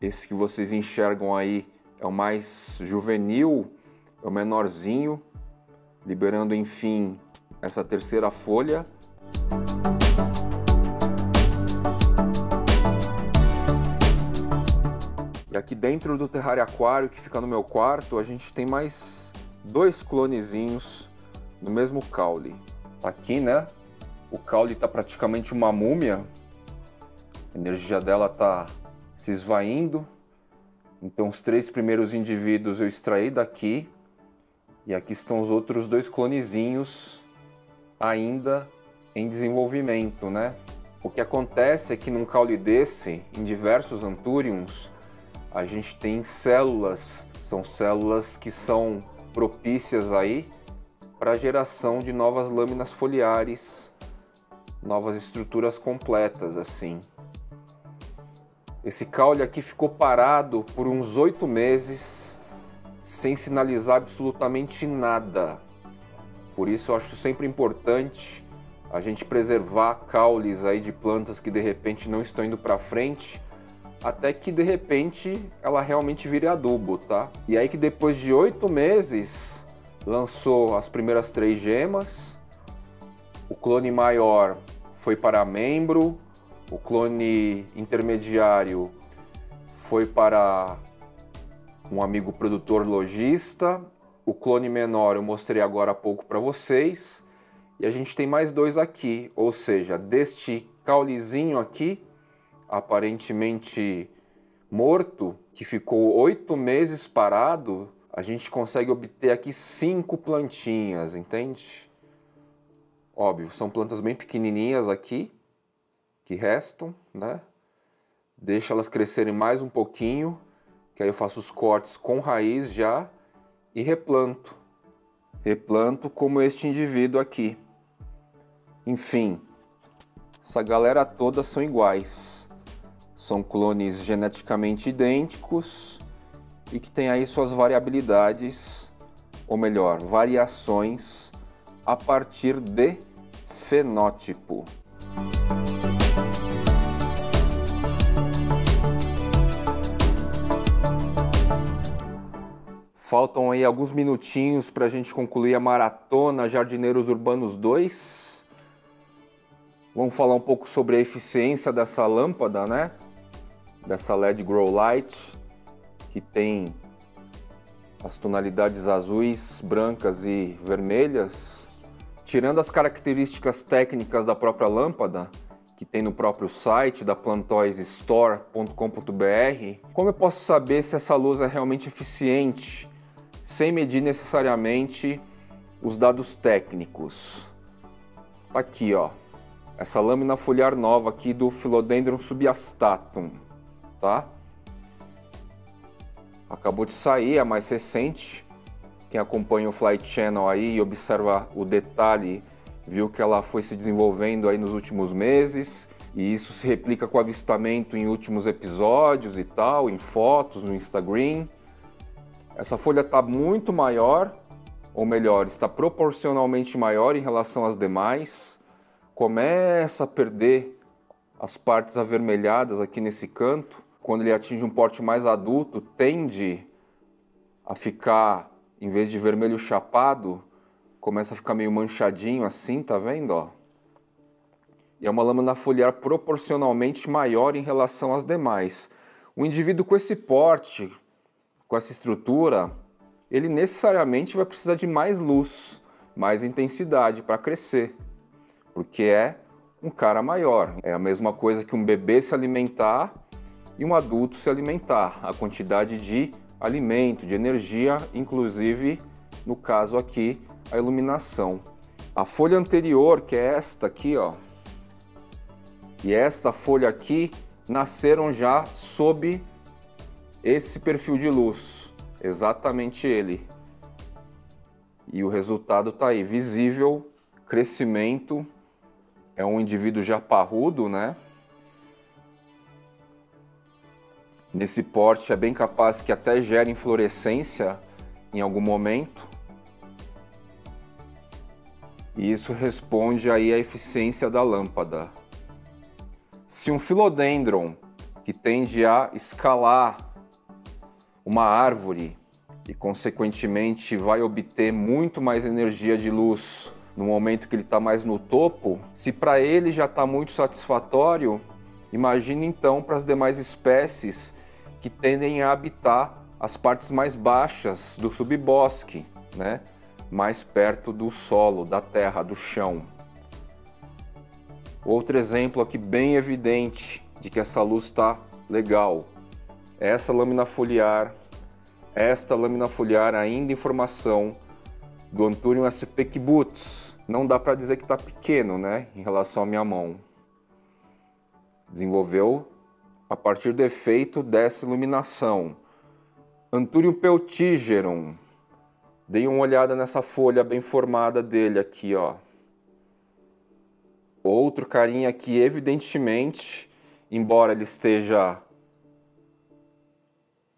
Esse que vocês enxergam aí é o mais juvenil, é o menorzinho, liberando enfim essa terceira folha. E aqui dentro do terrário aquário que fica no meu quarto, a gente tem mais 2 clonezinhos no mesmo caule. Aqui, né? O caule está praticamente uma múmia. A energia dela está se esvaindo. Então os 3 primeiros indivíduos eu extraí daqui. E aqui estão os outros 2 clonezinhos ainda em desenvolvimento, né? O que acontece é que num caule desse, em diversos anthuriums, a gente tem células, são células que são propícias aí para a geração de novas lâminas foliares, novas estruturas completas, assim. Esse caule aqui ficou parado por uns 8 meses, sem sinalizar absolutamente nada. Por isso eu acho sempre importante a gente preservar caules aí de plantas que de repente não estão indo para frente, até que de repente ela realmente vire adubo, tá? E aí que depois de 8 meses lançou as primeiras 3 gemas, o clone maior foi para membro, o clone intermediário foi para um amigo produtor lojista, o clone menor eu mostrei agora há pouco para vocês, e a gente tem mais 2 aqui, ou seja, deste caulezinho aqui, aparentemente morto, que ficou 8 meses parado, a gente consegue obter aqui 5 plantinhas, entende? Óbvio, são plantas bem pequenininhas aqui, que restam, né? Deixa elas crescerem mais um pouquinho, que aí eu faço os cortes com raiz já e replanto. Replanto como este indivíduo aqui. Enfim, essa galera toda são iguais. São clones geneticamente idênticos e que têm aí suas variabilidades, ou melhor, variações a partir de fenótipo. Faltam aí alguns minutinhos para a gente concluir a maratona Jardineiros Urbanos 2. Vamos falar um pouco sobre a eficiência dessa lâmpada, né? Dessa LED Grow Light, que tem as tonalidades azuis, brancas e vermelhas. Tirando as características técnicas da própria lâmpada, que tem no próprio site da plantoisstore.com.br, como eu posso saber se essa luz é realmente eficiente, sem medir necessariamente os dados técnicos? Aqui, ó, essa lâmina foliar nova aqui do Philodendron subastatum, tá? Acabou de sair, é mais recente. Quem acompanha o Flight Channel aí e observa o detalhe, viu que ela foi se desenvolvendo aí nos últimos meses, e isso se replica com avistamento em últimos episódios e tal, em fotos, no Instagram. Essa folha está muito maior, ou melhor, está proporcionalmente maior em relação às demais. Começa a perder as partes avermelhadas aqui nesse canto. Quando ele atinge um porte mais adulto, tende a ficar, em vez de vermelho chapado, começa a ficar meio manchadinho assim, tá vendo, ó? E é uma lâmina foliar proporcionalmente maior em relação às demais. O indivíduo com esse porte, com essa estrutura, ele necessariamente vai precisar de mais luz, mais intensidade para crescer, porque é um cara maior. É a mesma coisa que um bebê se alimentar e um adulto se alimentar. A quantidade de alimento, de energia, inclusive, no caso aqui, a iluminação. A folha anterior, que é esta aqui, ó, e esta folha aqui, nasceram já sob esse perfil de luz, exatamente ele. E o resultado tá aí, visível, crescimento, é um indivíduo já parrudo, né? Nesse porte é bem capaz que até gere inflorescência em algum momento. E isso responde aí à eficiência da lâmpada. Se um philodendron que tende a escalar uma árvore e consequentemente vai obter muito mais energia de luz no momento que ele está mais no topo, se para ele já está muito satisfatório, imagine então para as demais espécies que tendem a habitar as partes mais baixas do subbosque, né? Mais perto do solo, da terra, do chão. Outro exemplo aqui bem evidente de que essa luz está legal. Essa lâmina foliar, esta lâmina foliar ainda em formação do Anthurium sp. kibbutz. Não dá para dizer que está pequeno, né, em relação à minha mão. Desenvolveu a partir do efeito dessa iluminação. Anthurium peltigerum. Dei uma olhada nessa folha bem formada dele aqui, ó. Outro carinha aqui, evidentemente, embora ele esteja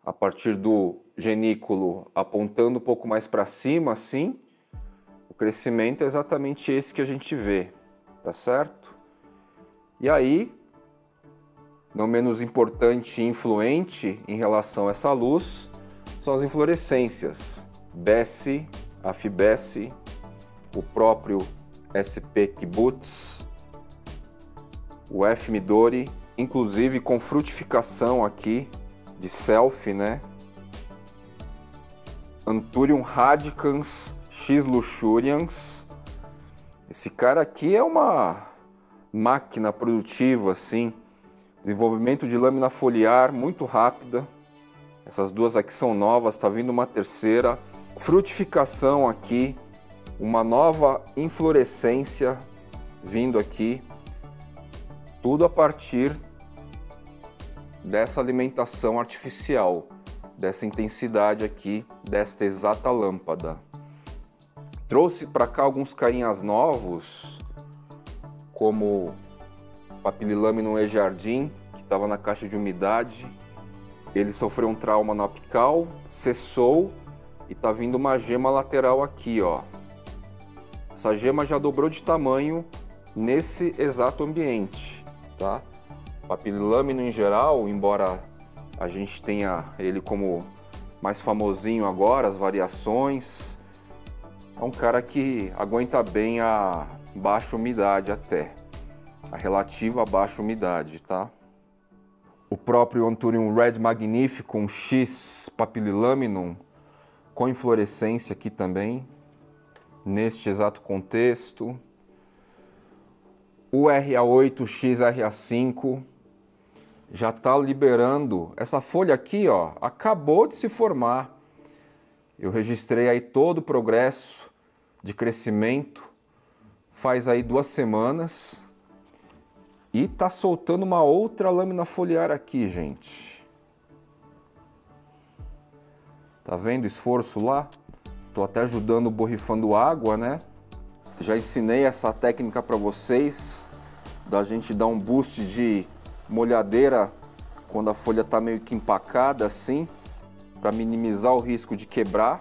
a partir do genículo apontando um pouco mais para cima, assim, o crescimento é exatamente esse que a gente vê, tá certo? E aí, não menos importante e influente em relação a essa luz, são as inflorescências. Bessie, Afibessie, o próprio sp. kibbutz, o F. midori, inclusive com frutificação aqui de selfie, né? Anthurium radicans X. luxurians. Esse cara aqui é uma máquina produtiva, assim. Desenvolvimento de lâmina foliar muito rápida. Essas duas aqui são novas, está vindo uma terceira. Frutificação aqui, uma nova inflorescência vindo aqui. Tudo a partir dessa alimentação artificial, dessa intensidade aqui, desta exata lâmpada. Trouxe para cá alguns carinhas novos, como Papililaminum ejardim, que estava na caixa de umidade. Ele sofreu um trauma no apical, cessou e está vindo uma gema lateral aqui, ó. Essa gema já dobrou de tamanho nesse exato ambiente, tá? Papililaminum em geral, embora a gente tenha ele como mais famosinho agora, as variações, é um cara que aguenta bem a baixa umidade até, a relativa baixa umidade, tá? O próprio Anthurium Red Magnificum X Papililaminum, com inflorescência aqui também, neste exato contexto. O RA8X RA5 já está liberando. Essa folha aqui, ó, acabou de se formar. Eu registrei aí todo o progresso de crescimento faz aí 2 semanas. E tá soltando uma outra lâmina foliar aqui, gente. Tá vendo o esforço lá? Tô até ajudando borrifando água, né? Já ensinei essa técnica para vocês, da gente dar um boost de molhadeira quando a folha tá meio que empacada assim, para minimizar o risco de quebrar.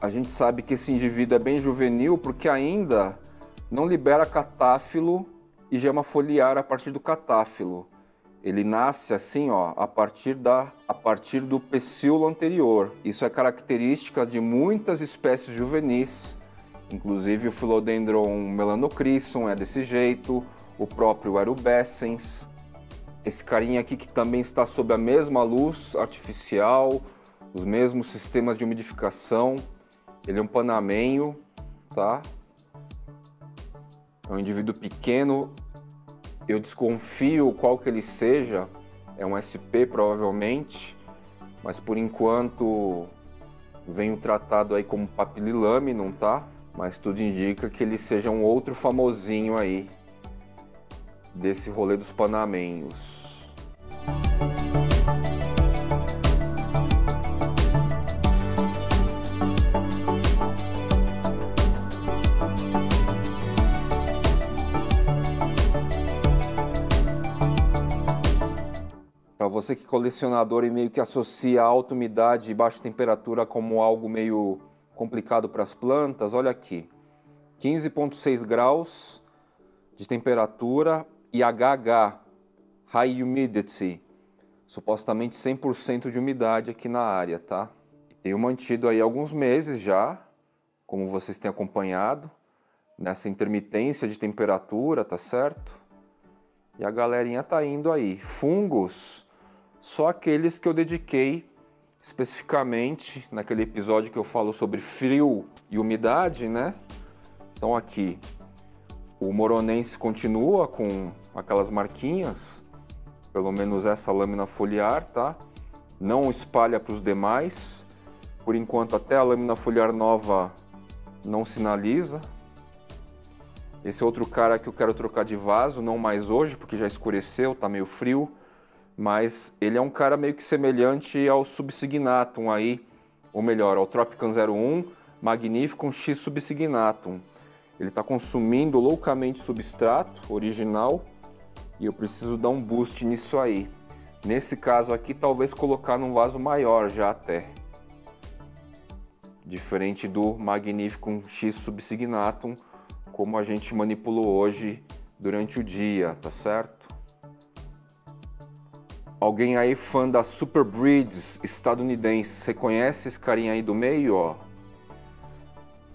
A gente sabe que esse indivíduo é bem juvenil porque ainda não libera catáfilo e gema foliar a partir do catáfilo. Ele nasce assim, ó, a partir do pecíolo anterior. Isso é característica de muitas espécies juvenis, inclusive o Philodendron melanocrisum é desse jeito, o próprio Erubescens. Esse carinha aqui que também está sob a mesma luz artificial, os mesmos sistemas de umidificação. Ele é um panamenho, tá? É um indivíduo pequeno, eu desconfio qual que ele seja, é um SP provavelmente, mas por enquanto venho tratado aí como Papililaminum, tá? Mas tudo indica que ele seja um outro famosinho aí desse rolê dos panamenhos. Você que é colecionador e meio que associa alta umidade e baixa temperatura como algo meio complicado para as plantas, olha aqui. 15,6 graus de temperatura e HH, High Humidity, supostamente 100% de umidade aqui na área, tá? Tenho mantido aí alguns meses já, como vocês têm acompanhado, nessa intermitência de temperatura, tá certo? E a galerinha tá indo aí. Fungos, só aqueles que eu dediquei especificamente naquele episódio que eu falo sobre frio e umidade, né? Então aqui, o moronense continua com aquelas marquinhas, pelo menos essa lâmina foliar, tá? Não espalha para os demais. Por enquanto, até a lâmina foliar nova não sinaliza. Esse outro cara que eu quero trocar de vaso, não mais hoje, porque já escureceu, tá meio frio. Mas ele é um cara meio que semelhante ao Subsignatum aí, ou melhor, ao Tropican 01 Magnificum X Subsignatum. Ele está consumindo loucamente substrato original e eu preciso dar um boost nisso aí. Nesse caso aqui, talvez colocar num vaso maior já até. Diferente do Magnificum X Subsignatum, como a gente manipulou hoje durante o dia, tá certo? Alguém aí fã das Super Breeds estadunidenses, você conhece esse carinha aí do meio, ó?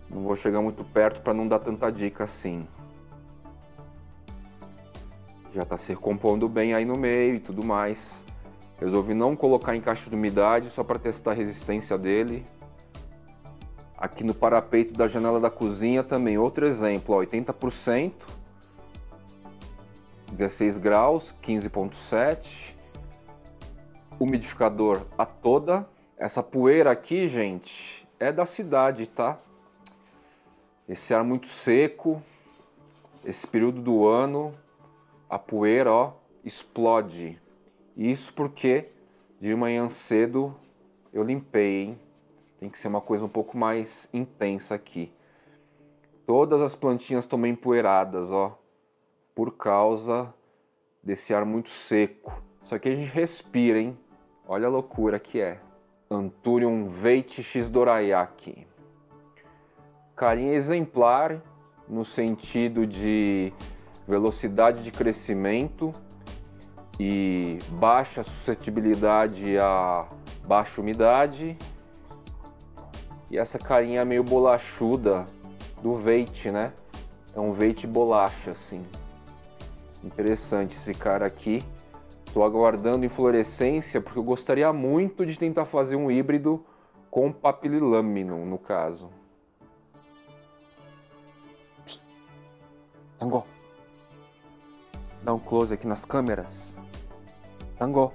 Não vou chegar muito perto para não dar tanta dica assim. Já está se recompondo bem aí no meio e tudo mais. Resolvi não colocar em caixa de umidade só para testar a resistência dele. Aqui no parapeito da janela da cozinha também, outro exemplo, ó, 80%, 16 graus, 15,7, umidificador a toda. Essa poeira aqui, gente, é da cidade, tá? Esse ar muito seco, esse período do ano, a poeira, ó, explode. Isso porque de manhã cedo eu limpei, hein? Tem que ser uma coisa um pouco mais intensa aqui. Todas as plantinhas estão bem empoeiradas, ó, por causa desse ar muito seco. Só que a gente respira, hein? Olha a loucura que é. Anthurium veite X dorayaki. Carinha exemplar no sentido de velocidade de crescimento e baixa suscetibilidade a baixa umidade. E essa carinha meio bolachuda do veite, né? É um veite bolacha, assim. Interessante esse cara aqui. Estou aguardando inflorescência porque eu gostaria muito de tentar fazer um híbrido com Papililaminum, no caso. Tango. Dá um close aqui nas câmeras. Tango.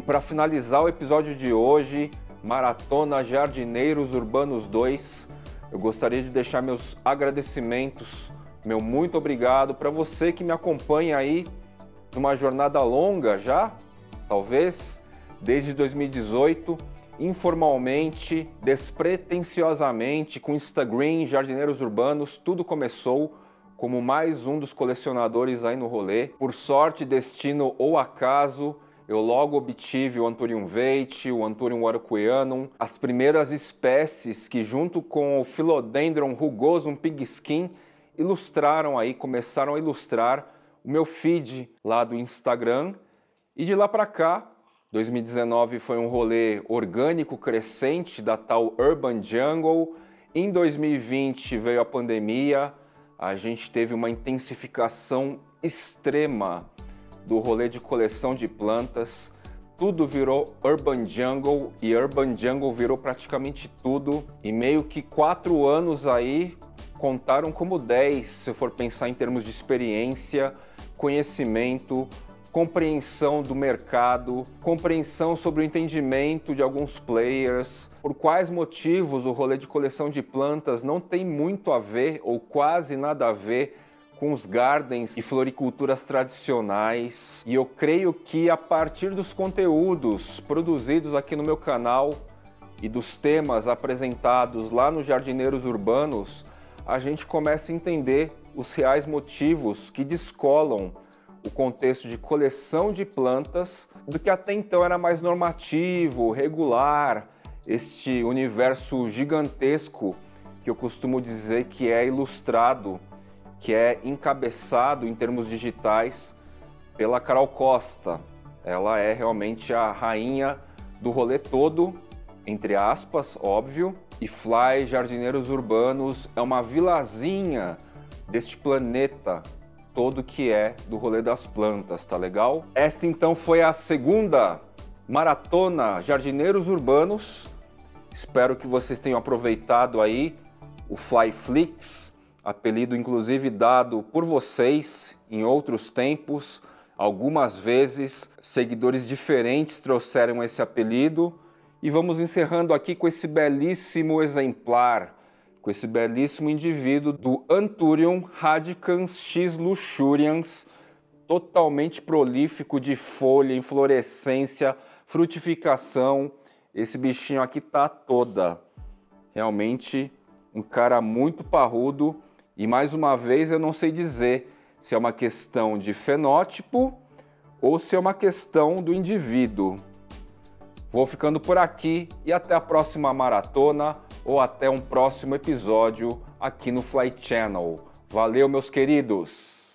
Para finalizar o episódio de hoje, Maratona Jardineiros Urbanos 2, eu gostaria de deixar meus agradecimentos, meu muito obrigado para você que me acompanha aí numa jornada longa já, talvez, desde 2018, informalmente, despretensiosamente, com Instagram, Jardineiros Urbanos, tudo começou como mais um dos colecionadores aí no rolê. Por sorte, destino ou acaso, eu logo obtive o Anthurium veite, o Anthurium warocqueanum, as primeiras espécies que junto com o Philodendron rugosum pigskin ilustraram aí, começaram a ilustrar o meu feed lá do Instagram. E de lá para cá, 2019 foi um rolê orgânico crescente da tal Urban Jungle. Em 2020 veio a pandemia, a gente teve uma intensificação extrema do rolê de coleção de plantas, tudo virou Urban Jungle e Urban Jungle virou praticamente tudo. E meio que 4 anos aí contaram como 10, se eu for pensar em termos de experiência, conhecimento, compreensão do mercado, compreensão sobre o entendimento de alguns players, por quais motivos o rolê de coleção de plantas não tem muito a ver ou quase nada a ver com os gardens e floriculturas tradicionais. E eu creio que a partir dos conteúdos produzidos aqui no meu canal e dos temas apresentados lá nos Jardineiros Urbanos, a gente começa a entender os reais motivos que descolam o contexto de coleção de plantas do que até então era mais normativo, regular, este universo gigantesco que eu costumo dizer que é ilustrado, que é encabeçado em termos digitais pela Carol Costa. Ela é realmente a rainha do rolê todo, entre aspas, óbvio, e Fly Jardineiros Urbanos é uma vilazinha deste planeta todo que é do rolê das plantas, tá legal? Essa então foi a segunda maratona Jardineiros Urbanos. Espero que vocês tenham aproveitado aí o Flyflix, apelido inclusive dado por vocês em outros tempos. Algumas vezes seguidores diferentes trouxeram esse apelido. E vamos encerrando aqui com esse belíssimo exemplar, com esse belíssimo indivíduo do Anthurium radicans X luxurians, totalmente prolífico de folha, inflorescência, frutificação. Esse bichinho aqui tá toda. Realmente um cara muito parrudo. E mais uma vez eu não sei dizer se é uma questão de fenótipo ou se é uma questão do indivíduo. Vou ficando por aqui e até a próxima maratona ou até um próximo episódio aqui no Fly Channel. Valeu, meus queridos!